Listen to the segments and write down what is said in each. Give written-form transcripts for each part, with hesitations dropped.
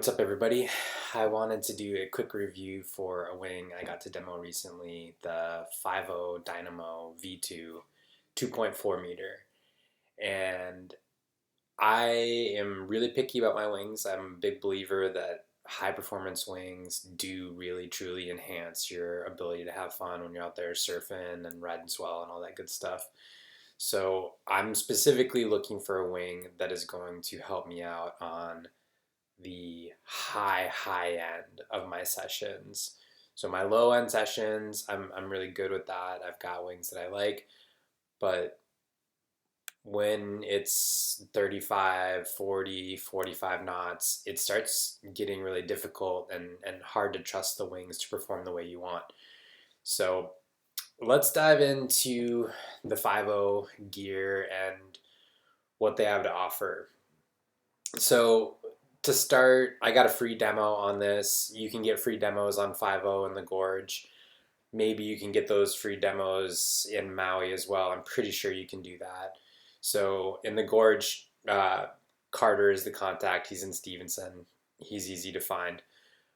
What's up, everybody? I wanted to do a quick review for a wing I got to demo recently, the 50 Dynamo V2 2.4 meter. And I am really picky about my wings. I'm a big believer that high performance wings do really truly enhance your ability to have fun when you're out there surfing and riding swell and all that good stuff. So I'm specifically looking for a wing that is going to help me out on the high end of my sessions. So my low end sessions, I'm really good with that. I've got wings that I like, but when it's 35, 40, 45 knots, it starts getting really difficult and hard to trust the wings to perform the way you want. So let's dive into the 50 gear and what they have to offer. So to start, I got a free demo on this. You can get free demos on 50 in the Gorge. Maybe you can get those free demos in Maui as well. I'm pretty sure you can do that. So in the Gorge, Carter is the contact. He's in Stevenson. He's easy to find.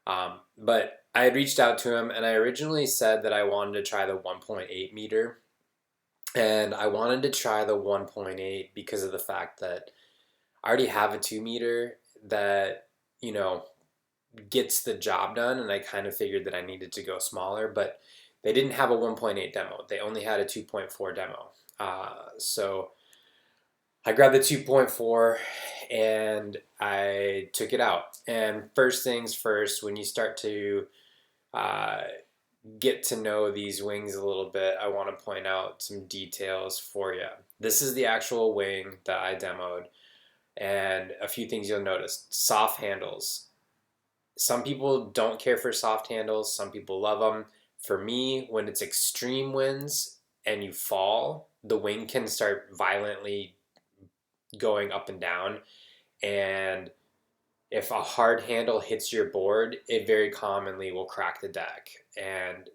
But I had reached out to him, and I originally said that I wanted to try the 1.8 meter. And I wanted to try the 1.8 because of the fact that I already have a 2 meter that, gets the job done, and I kind of figured that I needed to go smaller, but they didn't have a 1.8 demo. They only had a 2.4 demo. So I grabbed the 2.4 and I took it out. And first things first, when you start to get to know these wings a little bit, I want to point out some details for you. This is the actual wing that I demoed. And a few things you'll notice. Soft handles. Some people don't care for soft handles. Some people love them. For me, when it's extreme winds and you fall, the wing can start violently going up and down. And if a hard handle hits your board, it very commonly will crack the deck. And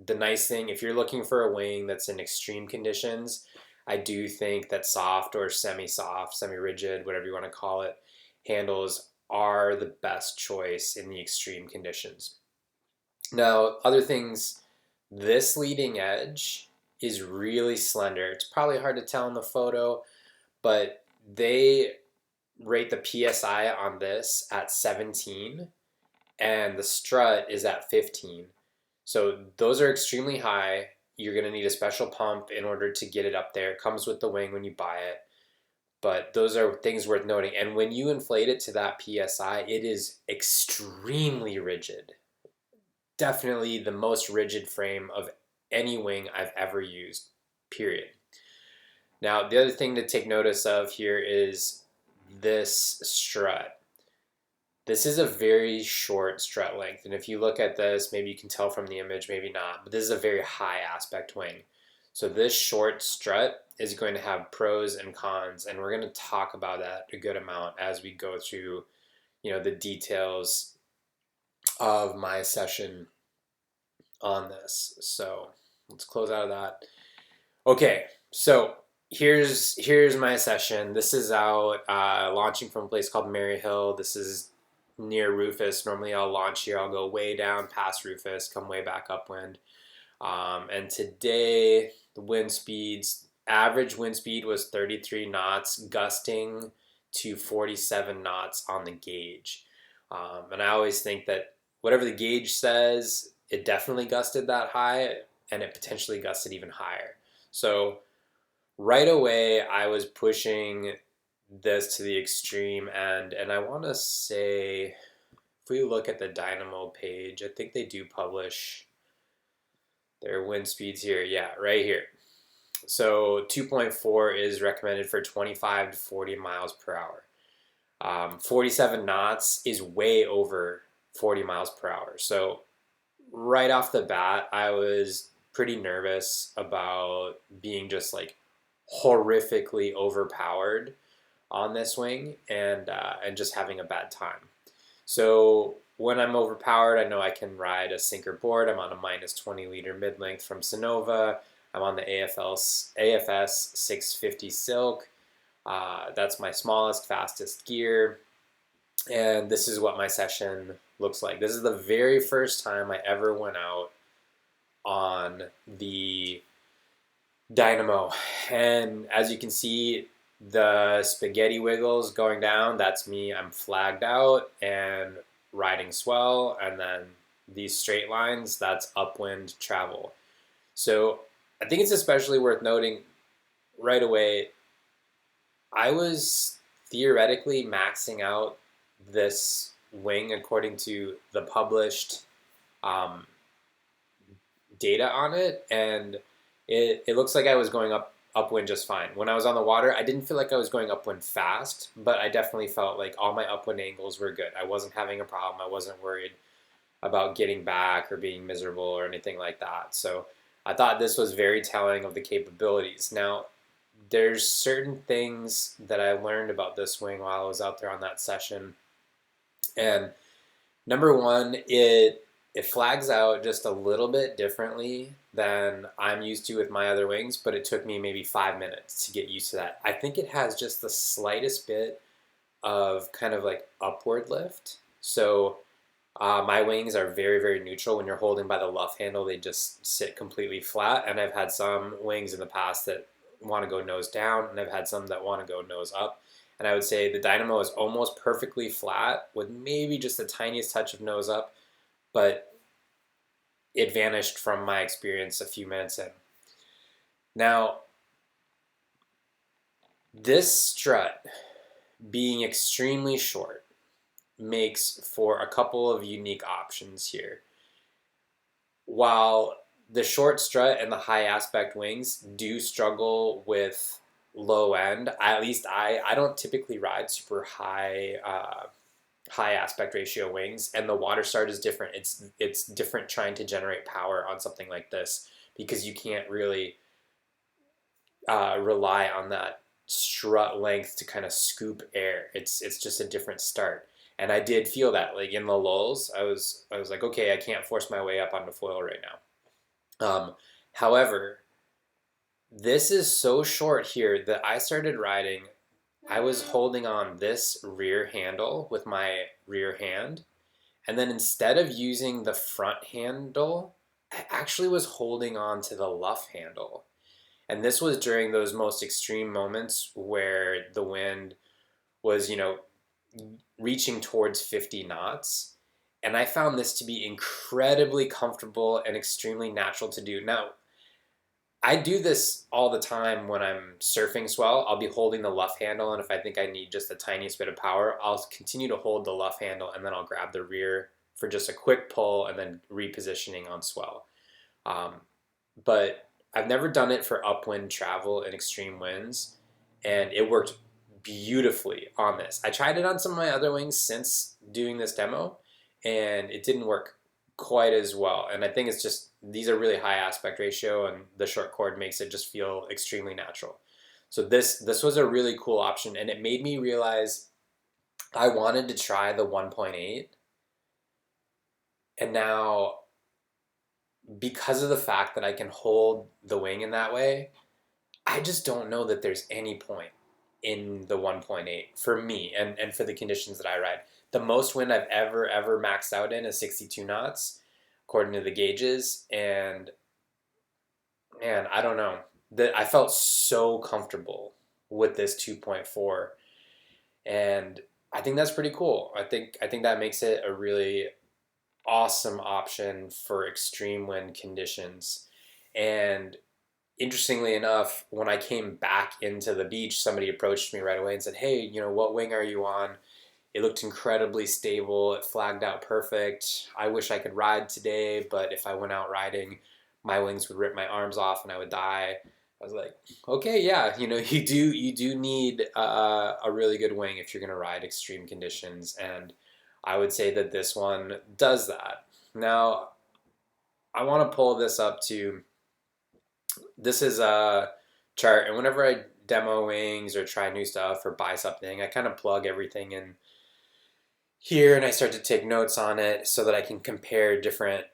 the nice thing, if you're looking for a wing that's in extreme conditions, I do think that soft or semi-soft, semi-rigid, whatever you want to call it, handles are the best choice in the extreme conditions. Now, other things, this leading edge is really slender. It's probably hard to tell in the photo, but they rate the PSI on this at 17 and the strut is at 15. So those are extremely high. You're going to need a special pump in order to get it up there. It comes with the wing when you buy it. But those are things worth noting. And when you inflate it to that PSI, it is extremely rigid. Definitely the most rigid frame of any wing I've ever used, period. Now, the other thing to take notice of here is this strut. This is a very short strut length, and if you look at this, maybe you can tell from the image, maybe not, but this is a very high aspect wing. So this short strut is going to have pros and cons, and we're going to talk about that a good amount as we go through, the details of my session on this. So let's close out of that. Okay, so here's my session. This is out launching from a place called Maryhill. This is near Rufus. Normally I'll launch here. I'll go way down past Rufus, come way back upwind. And today the wind speeds, average wind speed was 33 knots, gusting to 47 knots on the gauge. And I always think that whatever the gauge says, it definitely gusted that high, and it potentially gusted even higher. So right away I was pushing this to the extreme end, and I want to say, if we look at the Dynamo page, I think they do publish their wind speeds here. Yeah, right here. So 2.4 is recommended for 25 to 40 miles per hour. 47 knots is way over 40 miles per hour. So right off the bat, I was pretty nervous about being just like horrifically overpowered on this wing and just having a bad time. So when I'm overpowered, I know I can ride a sinker board. I'm on a minus 20 liter mid-length from Sunova. I'm on the AFS 650 Silk. That's my smallest, fastest gear. And this is what my session looks like. This is the very first time I ever went out on the Dynamo. And as you can see, the spaghetti wiggles going down, that's me. I'm flagged out and riding swell. And then these straight lines, that's upwind travel. So I think it's especially worth noting right away, I was theoretically maxing out this wing according to the published um, data on it, and it looks like I was going upwind just fine. When I was on the water, I didn't feel like I was going upwind fast, but I definitely felt like all my upwind angles were good. I wasn't having a problem. I wasn't worried about getting back or being miserable or anything like that. So I thought this was very telling of the capabilities. Now, there's certain things that I learned about this wing while I was out there on that session. And number one, it flags out just a little bit differently than I'm used to with my other wings, but it took me maybe 5 minutes to get used to that. I think it has just the slightest bit of kind of like upward lift. So my wings are very, very neutral. When you're holding by the luff handle, they just sit completely flat. And I've had some wings in the past that want to go nose down, and I've had some that want to go nose up. And I would say the Dynamo is almost perfectly flat with maybe just the tiniest touch of nose up, but it vanished from my experience a few minutes in. Now, this strut being extremely short makes for a couple of unique options here. While the short strut and the high aspect wings do struggle with low end, at least I don't typically ride super high aspect ratio wings, and the water start is different. It's different trying to generate power on something like this because you can't really rely on that strut length to kind of scoop air. It's just a different start. And I did feel that, like in the lulls, I was like, okay, I can't force my way up onto foil right now. However, this is so short here that I started riding. I was holding on this rear handle with my rear hand, and then instead of using the front handle, I actually was holding on to the luff handle. And this was during those most extreme moments where the wind was, reaching towards 50 knots. And I found this to be incredibly comfortable and extremely natural to do. Now, I do this all the time when I'm surfing swell. I'll be holding the luff handle, and if I think I need just the tiniest bit of power, I'll continue to hold the luff handle, and then I'll grab the rear for just a quick pull and then repositioning on swell. But I've never done it for upwind travel and extreme winds, and it worked beautifully on this. I tried it on some of my other wings since doing this demo, and it didn't work quite as well. And I think it's just these are really high aspect ratio, and the short cord makes it just feel extremely natural. So this was a really cool option, and it made me realize I wanted to try the 1.8, and now because of the fact that I can hold the wing in that way, I just don't know that there's any point in the 1.8 for me and for the conditions that I ride. The most wind I've ever maxed out in is 62 knots, according to the gauges. And man, I don't know. I felt so comfortable with this 2.4. And I think that's pretty cool. I think that makes it a really awesome option for extreme wind conditions. And interestingly enough, when I came back into the beach, somebody approached me right away and said, hey, what wing are you on? It looked incredibly stable. It flagged out perfect. I wish I could ride today, but if I went out riding, my wings would rip my arms off and I would die. I was like, okay, yeah, you do need a really good wing if you're going to ride extreme conditions, and I would say that this one does that. Now, I want to pull this up to. This is a chart, and whenever I demo wings or try new stuff or buy something, I kind of plug everything in here and I start to take notes on it so that I can compare different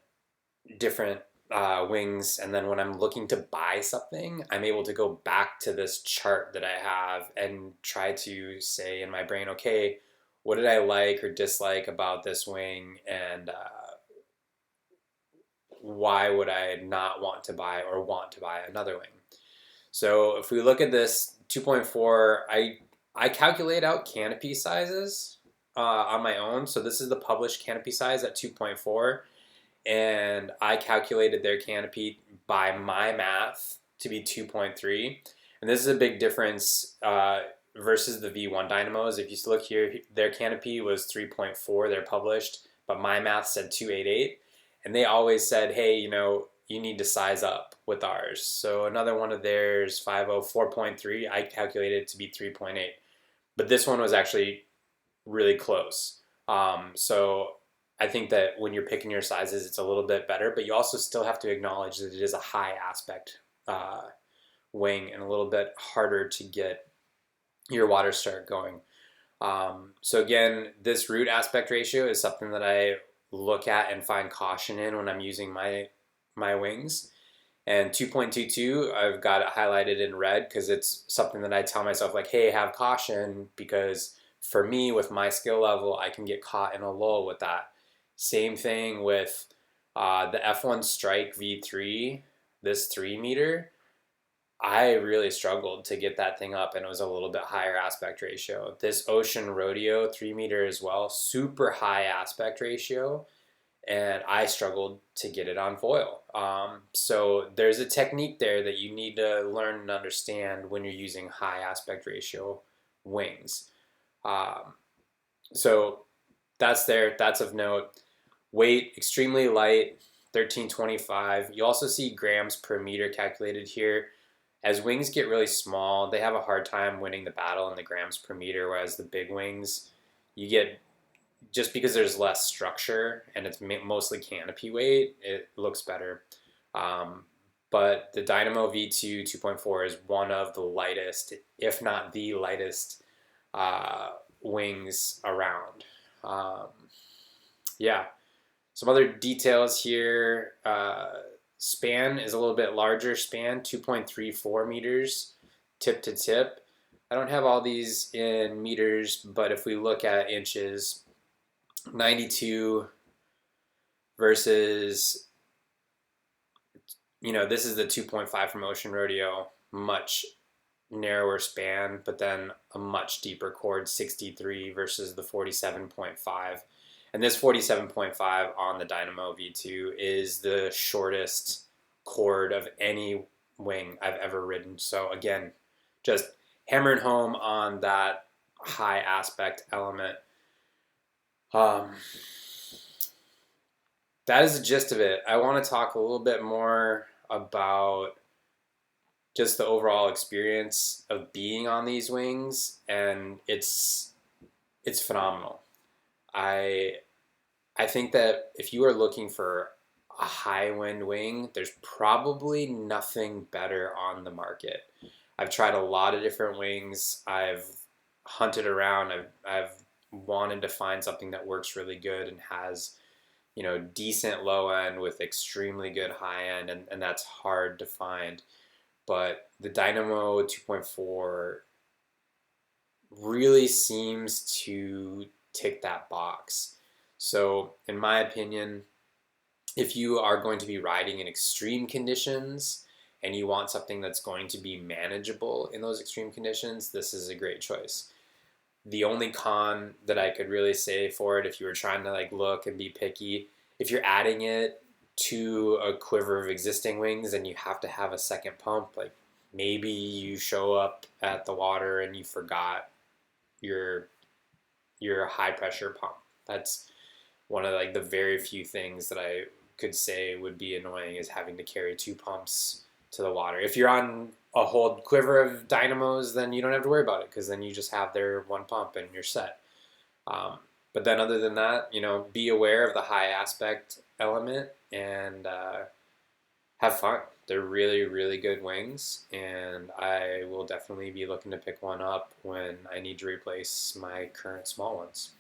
wings. And then when I'm looking to buy something, I'm able to go back to this chart that I have and try to say in my brain, okay, what did I like or dislike about this wing, and why would I not want to buy or want to buy another wing? So if we look at this 2.4, I calculate out canopy sizes on my own. So this is the published canopy size at 2.4, and I calculated their canopy by my math to be 2.3. And this is a big difference versus the V1 Dynamos. If you look here, their canopy was 3.4, they're published, but my math said 288. And they always said, hey, you need to size up with ours. So another one of theirs, 504.3, I calculated it to be 3.8. But this one was actually really close. So I think that when you're picking your sizes, it's a little bit better, but you also still have to acknowledge that it is a high aspect wing and a little bit harder to get your water start going. So again, this root aspect ratio is something that I look at and find caution in when I'm using my wings. And 2.22, I've got it highlighted in red because it's something that I tell myself, like, hey, have caution, because for me, with my skill level, I can get caught in a lull with that. Same thing with the F1 Strike V3, this 3 meter. I really struggled to get that thing up, and it was a little bit higher aspect ratio. This Ocean Rodeo 3 meter as well, super high aspect ratio, and I struggled to get it on foil. So there's a technique there that you need to learn and understand when you're using high aspect ratio wings. So that's there. That's of note. Weight, extremely light, 1325. You also see grams per meter calculated here. As wings get really small, they have a hard time winning the battle in the grams per meter, whereas the big wings, you get, just because there's less structure and it's mostly canopy weight, it looks better. But the Dynamo V2 2.4 is one of the lightest, if not the lightest, wings around. Yeah. Some other details here. Span is a little bit larger span, 2.34 meters tip to tip. I don't have all these in meters, but if we look at inches, 92 versus, this is the 2.5 from Ocean Rodeo, much narrower span, but then a much deeper cord, 63 versus the 47.5. And this 47.5 on the Dynamo V2 is the shortest cord of any wing I've ever ridden. So again, just hammering home on that high aspect element. That is the gist of it. I want to talk a little bit more about just the overall experience of being on these wings, and it's phenomenal. I think that if you are looking for a high wind wing, there's probably nothing better on the market. I've tried a lot of different wings. I've hunted around. I've wanted to find something that works really good and has, decent low end with extremely good high end, and that's hard to find. But the Dynamo 2.4 really seems to tick that box. So in my opinion, if you are going to be riding in extreme conditions and you want something that's going to be manageable in those extreme conditions, this is a great choice. The only con that I could really say for it, if you were trying to look and be picky, if you're adding it to a quiver of existing wings and you have to have a second pump, maybe you show up at the water and you forgot your high pressure pump. That's one of the very few things that I could say would be annoying, is having to carry 2 pumps to the water. If you're on a whole quiver of dynamos, then you don't have to worry about it, because then you just have their 1 pump and you're set. But then other than that, be aware of the high aspect element and have fun. They're really, really good wings, and I will definitely be looking to pick one up when I need to replace my current small ones.